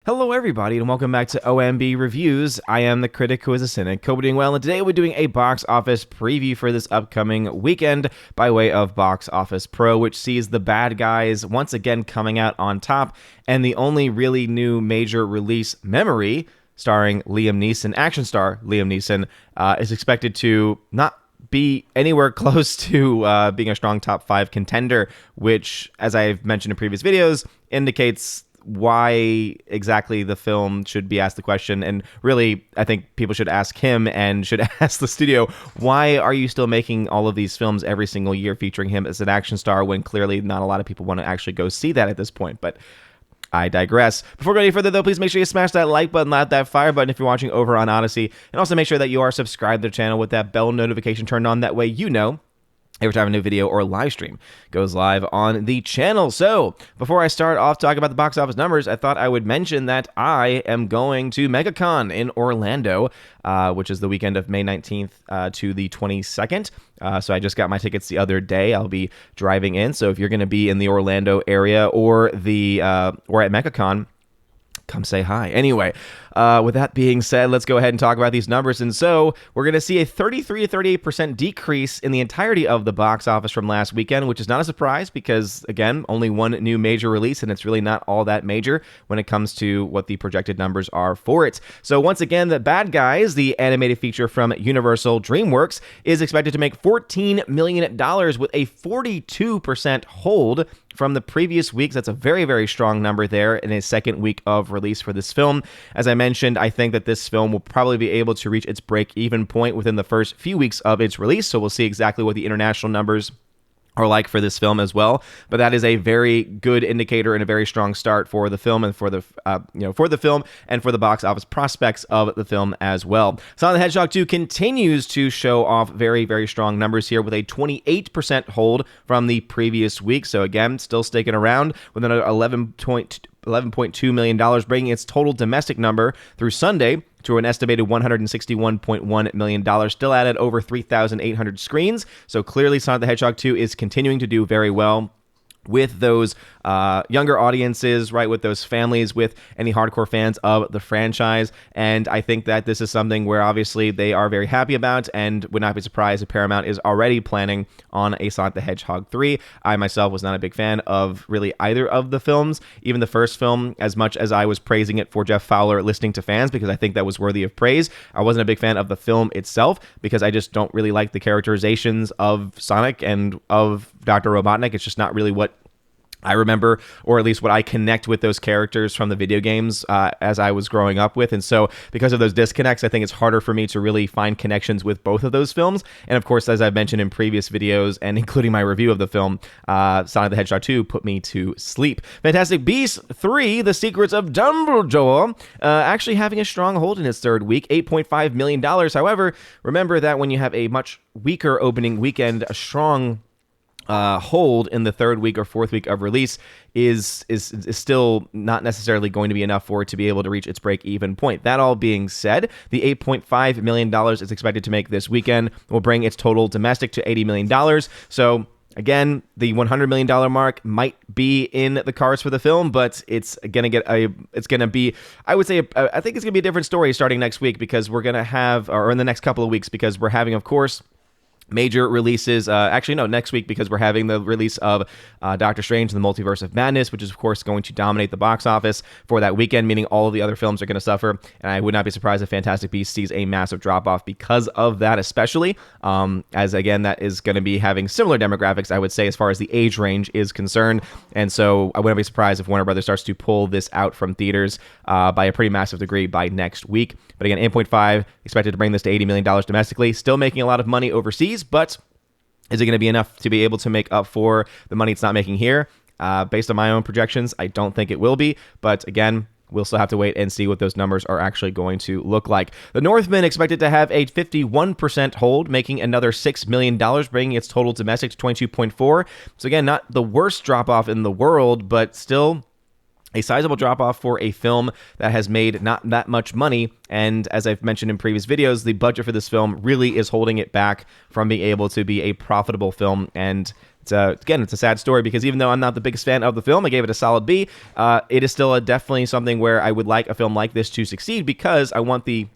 Hello everybody and welcome back to OMB Reviews. I am the critic who is a cynic, Kobe doing well, and today we're doing a box office preview for this upcoming weekend by way of Box Office Pro, which sees The Bad Guys once again coming out on top, and the only really new major release, Memory, starring Liam Neeson, action star Liam Neeson, is expected to not be anywhere close to being a strong top 5 contender, which, as I've mentioned in previous videos, indicates why exactly the film should be asked the question. And really, I think people should ask him and should ask the studio, why are you still making all of these films every single year featuring him as an action star when clearly not a lot of people want to actually go see that at this point? But I digress. Before going any further, though, please make sure you smash that like button, that fire button if you're watching over on Odyssey, and also make sure that you are subscribed to the channel with that bell notification turned on. That way you know every time a new video or live stream goes live on the channel. So, before I start off talking about the box office numbers, I thought I would mention that I am going to MegaCon in Orlando, which is the weekend of May 19th to the 22nd. So I just got my tickets the other day. I'll be driving in. So if you're going to be in the Orlando area or at MegaCon, come say hi. Anyway, with that being said, let's go ahead and talk about these numbers. And so we're going to see a 33 to 38% decrease in the entirety of the box office from last weekend, which is not a surprise because, again, only one new major release, and it's really not all that major when it comes to what the projected numbers are for it. So once again, The Bad Guys, the animated feature from Universal DreamWorks, is expected to make $14 million with a 42% hold from the previous weeks. That's a very, very strong number there in a second week of release for this film. As I mentioned, I think that this film will probably be able to reach its break-even point within the first few weeks of its release, so we'll see exactly what the international numbers are like for this film as well. But that is a very good indicator and a very strong start for the film and for the film and for the box office prospects of the film as well. Sonic the Hedgehog 2 continues to show off very, very strong numbers here with a 28% hold from the previous week. So again, still sticking around with another $11.2 million, bringing its total domestic number through Sunday to an estimated $161.1 million, still added over 3,800 screens. So clearly Sonic the Hedgehog 2 is continuing to do very well with those younger audiences, right, with those families, with any hardcore fans of the franchise. And I think that this is something where obviously they are very happy about and would not be surprised if Paramount is already planning on a Sonic the Hedgehog 3. I myself was not a big fan of really either of the films, even the first film, as much as I was praising it for Jeff Fowler listening to fans because I think that was worthy of praise. I wasn't a big fan of the film itself because I just don't really like the characterizations of Sonic and of Dr. Robotnik. It's just not really what I remember, or at least what I connect with those characters from the video games as I was growing up with. And so because of those disconnects, I think it's harder for me to really find connections with both of those films. And of course, as I've mentioned in previous videos and including my review of the film, Sonic the Hedgehog 2 put me to sleep. Fantastic Beasts 3, The Secrets of Dumbledore, actually having a strong hold in its third week, $8.5 million. However, remember that when you have a much weaker opening weekend, a strong hold in the third week or fourth week of release is still not necessarily going to be enough for it to be able to reach its break-even point. That all being said, the $8.5 million is expected to make this weekend will bring its total domestic to $80 million. So again, the $100 million mark might be in the cards for the film, but it's going to be, I would say, I think it's going to be a different story starting next week because we're going to have, or in the next couple of weeks, because we're having, of course, major releases, next week, because we're having the release of Doctor Strange and the Multiverse of Madness, which is, of course, going to dominate the box office for that weekend, meaning all of the other films are going to suffer. And I would not be surprised if Fantastic Beasts sees a massive drop-off because of that, especially, as, again, that is going to be having similar demographics, I would say, as far as the age range is concerned. And so I wouldn't be surprised if Warner Brothers starts to pull this out from theaters by a pretty massive degree by next week. But again, 8.5, expected to bring this to $80 million domestically, still making a lot of money overseas, but is it going to be enough to be able to make up for the money it's not making here? Based on my own projections, I don't think it will be. But again, we'll still have to wait and see what those numbers are actually going to look like. The Northman expected to have a 51% hold, making another $6 million, bringing its total domestic to 22.4. So again, not the worst drop-off in the world, but still a sizable drop-off for a film that has made not that much money. And as I've mentioned in previous videos, the budget for this film really is holding it back from being able to be a profitable film. And again, it's a sad story because even though I'm not the biggest fan of the film, I gave it a solid B. It is still definitely something where I would like a film like this to succeed because I want the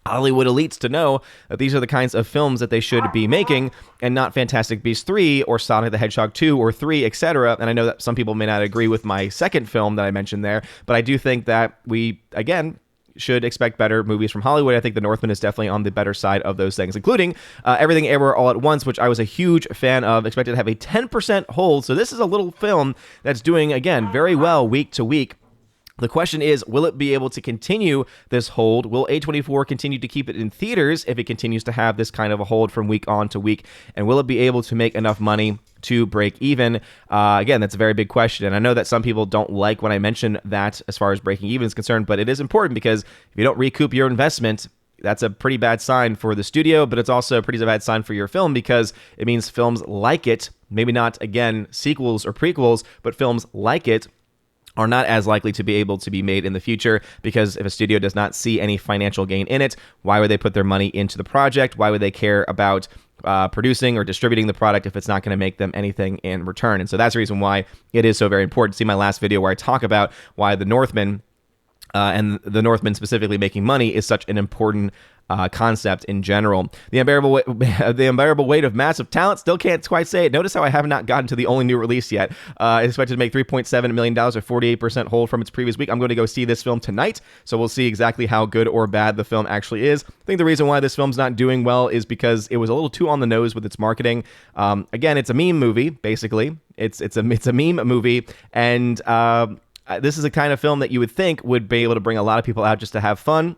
Hollywood elites to know that these are the kinds of films that they should be making and not Fantastic Beasts 3 or Sonic the Hedgehog 2 or 3, etc. And I know that some people may not agree with my second film that I mentioned there, but I do think that we, again, should expect better movies from Hollywood. I think The Northman is definitely on the better side of those things, including Everything Everywhere All at Once, which I was a huge fan of, expected to have a 10% hold. So this is a little film that's doing, again, very well week to week. The question is, will it be able to continue this hold? Will A24 continue to keep it in theaters if it continues to have this kind of a hold from week on to week? And will it be able to make enough money to break even? Again, that's a very big question. And I know that some people don't like when I mention that as far as breaking even is concerned, but it is important because if you don't recoup your investment, that's a pretty bad sign for the studio, but it's also a pretty bad sign for your film because it means films like it, maybe not, again, sequels or prequels, but films like it, are not as likely to be able to be made in the future because if a studio does not see any financial gain in it, why would they put their money into the project? Why would they care about producing or distributing the product if it's not going to make them anything in return? And so that's the reason why it is so very important. See my last video where I talk about why The Northman and The Northman specifically making money is such an important concept in general. The unbearable weight of massive talent. Still can't quite say it. Notice how I have not gotten to the only new release yet. It's expected to make $3.7 million, or 48% hold from its previous week. I'm going to go see this film tonight, so we'll see exactly how good or bad the film actually is. I think the reason why this film's not doing well is because it was a little too on the nose with its marketing. Again, it's a meme movie, basically. It's a meme movie, and this is a kind of film that you would think would be able to bring a lot of people out just to have fun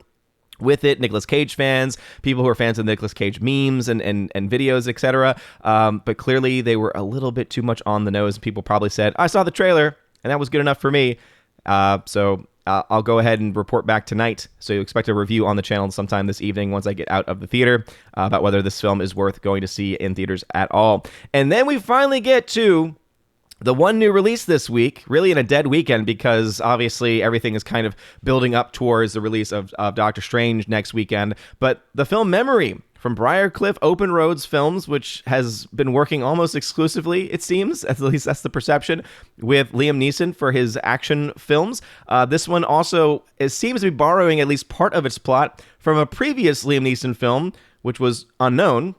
with it. Nicolas Cage fans, people who are fans of Nicolas Cage memes and videos, etc. But clearly they were a little bit too much on the nose. People probably said, I saw the trailer and that was good enough for me. So I'll go ahead and report back tonight. So you expect a review on the channel sometime this evening once I get out of the theater about whether this film is worth going to see in theaters at all. And then we finally get to the one new release this week, really in a dead weekend because obviously everything is kind of building up towards the release of Doctor Strange next weekend. But the film Memory from Briarcliff Open Roads Films, which has been working almost exclusively, it seems, at least that's the perception, with Liam Neeson for his action films. This one also seems to be borrowing at least part of its plot from a previous Liam Neeson film, which was Unknown.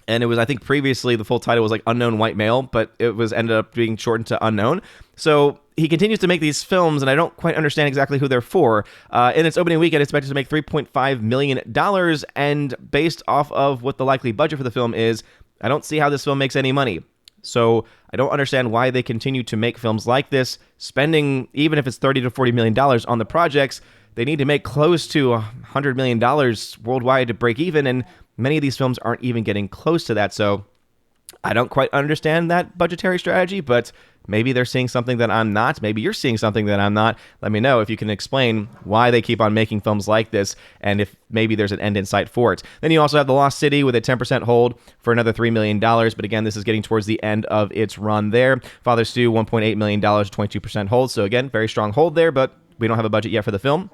And it was, I think, previously the full title was like Unknown White Male, but it was ended up being shortened to Unknown. So he continues to make these films, and I don't quite understand exactly who they're for. In its opening weekend, it's expected to make $3.5 million, and based off of what the likely budget for the film is, I don't see how this film makes any money. So I don't understand why they continue to make films like this, spending, even if it's $30 to $40 million on the projects. They need to make close to $100 million worldwide to break even, and many of these films aren't even getting close to that. So I don't quite understand that budgetary strategy, but maybe they're seeing something that I'm not. Maybe you're seeing something that I'm not. Let me know if you can explain why they keep on making films like this and if maybe there's an end in sight for it. Then you also have The Lost City with a 10% hold for another $3 million. But again, this is getting towards the end of its run there. Father Stu, $1.8 million, 22% hold. So again, very strong hold there, but we don't have a budget yet for the film.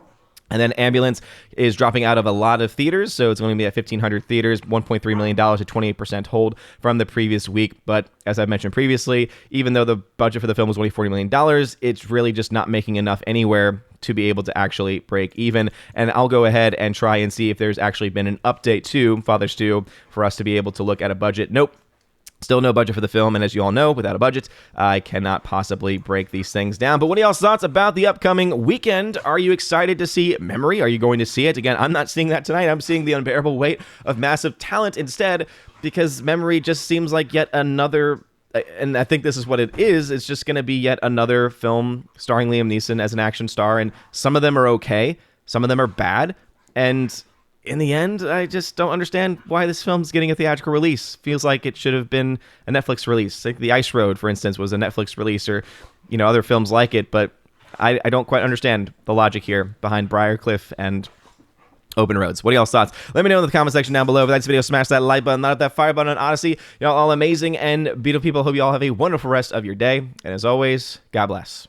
And then Ambulance is dropping out of a lot of theaters, so it's going to be at 1,500 theaters, $1.3 million, a 28% hold from the previous week. But as I mentioned previously, even though the budget for the film was only $40 million, it's really just not making enough anywhere to be able to actually break even. And I'll go ahead and try and see if there's actually been an update to Father Stu for us to be able to look at a budget. Nope. Still no budget for the film, and as you all know, without a budget, I cannot possibly break these things down. But what are y'all's thoughts about the upcoming weekend? Are you excited to see Memory? Are you going to see it? Again, I'm not seeing that tonight. I'm seeing The Unbearable Weight of Massive Talent instead, because Memory just seems like yet another, and I think this is what it is, it's just going to be yet another film starring Liam Neeson as an action star, and some of them are okay, some of them are bad, and in the end, I just don't understand why this film's getting a theatrical release. Feels like it should have been a Netflix release. Like The Ice Road, for instance, was a Netflix release, or other films like it. But I don't quite understand the logic here behind Briarcliff and Open Roads. What are y'all's thoughts? Let me know in the comment section down below. If that's the video, smash that like button, not that fire button on Odyssey. Y'all all amazing and beautiful people. Hope you all have a wonderful rest of your day. And as always, God bless.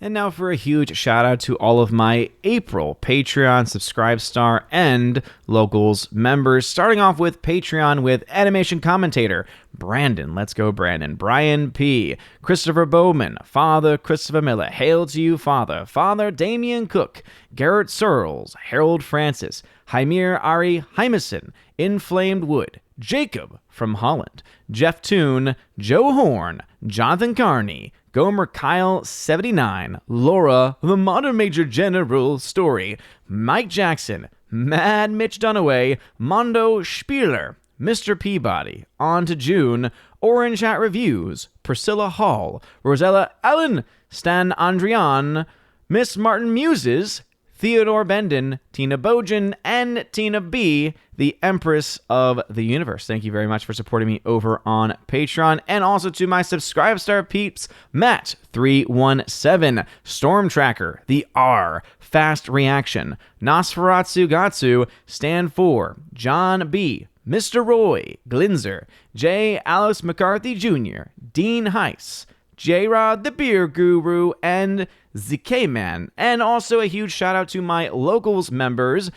And now for a huge shout out to all of my April Patreon, Subscribe Star, and Locals members. Starting off with Patreon with Animation Commentator, Brandon, let's go Brandon, Brian P., Christopher Bowman, Father Christopher Miller, Hail to you, Father, Father Damian Cook, Garrett Searles, Harold Francis, Hymir Ari Hymeson, Inflamed Wood, Jacob from Holland, Jeff Toon, Joe Horn, Jonathan Carney, Gomer Kyle 79, Laura, the Modern Major General Story, Mike Jackson, Mad Mitch Dunaway, Mondo Spieler, Mr. Peabody, On to June, Orange Hat Reviews, Priscilla Hall, Rosella Allen, Stan Andrian, Miss Martin Muses, Theodore Bendon, Tina Bojan, and Tina B., the Empress of the Universe. Thank you very much for supporting me over on Patreon. And also to my Subscribe Star peeps, Matt317, Storm Tracker, The R, Fast Reaction, Nosferatu Gatsu, Stand 4, John B., Mr. Roy, Glinzer, J. Alice McCarthy Jr., Dean Heiss, J-Rod the Beer Guru, and ZK Man. And also a huge shout out to my Locals members,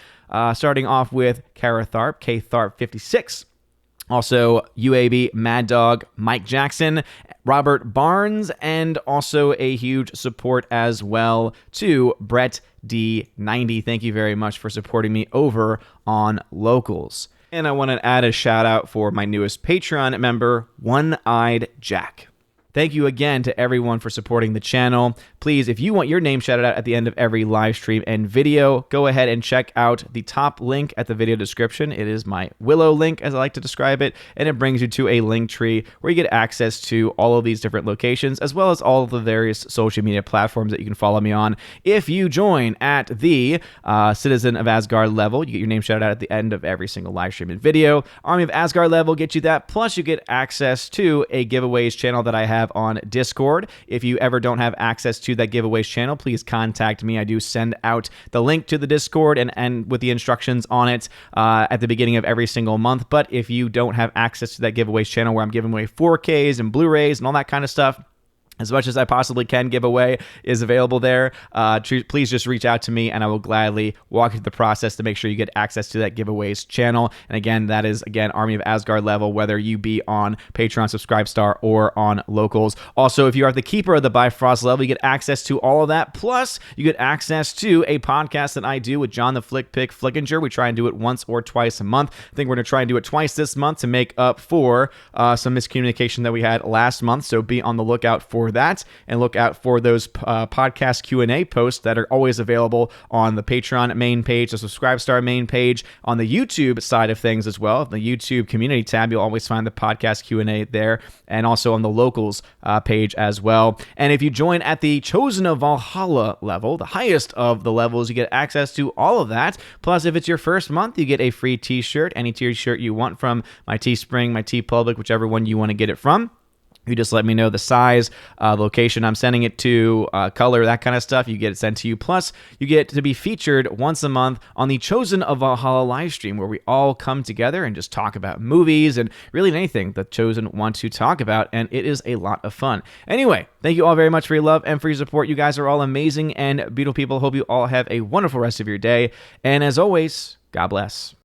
starting off with Kara Tharp, K Tharp 56. Also, UAB, Mad Dog, Mike Jackson, Robert Barnes, and also a huge support as well to Brett D90. Thank you very much for supporting me over on Locals. And I want to add a shout out for my newest Patreon member, One-Eyed Jack. Thank you again to everyone for supporting the channel. Please, if you want your name shouted out at the end of every live stream and video, go ahead and check out the top link at the video description. It is my Willow link, as I like to describe it, and it brings you to a link tree where you get access to all of these different locations, as well as all of the various social media platforms that you can follow me on. If you join at the Citizen of Asgard level, you get your name shouted out at the end of every single live stream and video. Army of Asgard level gets you that, plus you get access to a giveaways channel that I have on Discord. If you ever don't have access to that giveaways channel, please contact me. I do send out the link to the Discord and with the instructions on it at the beginning of every single month. But if you don't have access to that giveaways channel where I'm giving away 4Ks and Blu-rays and all that kind of stuff, as much as I possibly can give away is available there. Please just reach out to me and I will gladly walk you through the process to make sure you get access to that giveaways channel. And again, that is, Army of Asgard level, whether you be on Patreon, Subscribe Star, or on Locals. Also, if you are the Keeper of the Bifrost level, you get access to all of that. Plus, you get access to a podcast that I do with John the Flick Pick Flickinger. We try and do it once or twice a month. I think we're going to try and do it twice this month to make up for some miscommunication that we had last month. So be on the lookout for that, and look out for those podcast Q&A posts that are always available on the Patreon main page, the Subscribe Star main page, on the YouTube side of things as well. The YouTube community tab, you'll always find the podcast Q&A there, and also on the Locals page as well. And if you join at the Chosen of Valhalla level, the highest of the levels, you get access to all of that. Plus, if it's your first month, you get a free t-shirt, any t-shirt you want from my Teespring, my TeePublic, whichever one you want to get it from. You just let me know the size, location I'm sending it to, color, that kind of stuff. You get it sent to you. Plus, you get to be featured once a month on the Chosen of Valhalla live stream, where we all come together and just talk about movies and really anything the Chosen want to talk about, and it is a lot of fun. Anyway, thank you all very much for your love and for your support. You guys are all amazing and beautiful people. Hope you all have a wonderful rest of your day. And as always, God bless.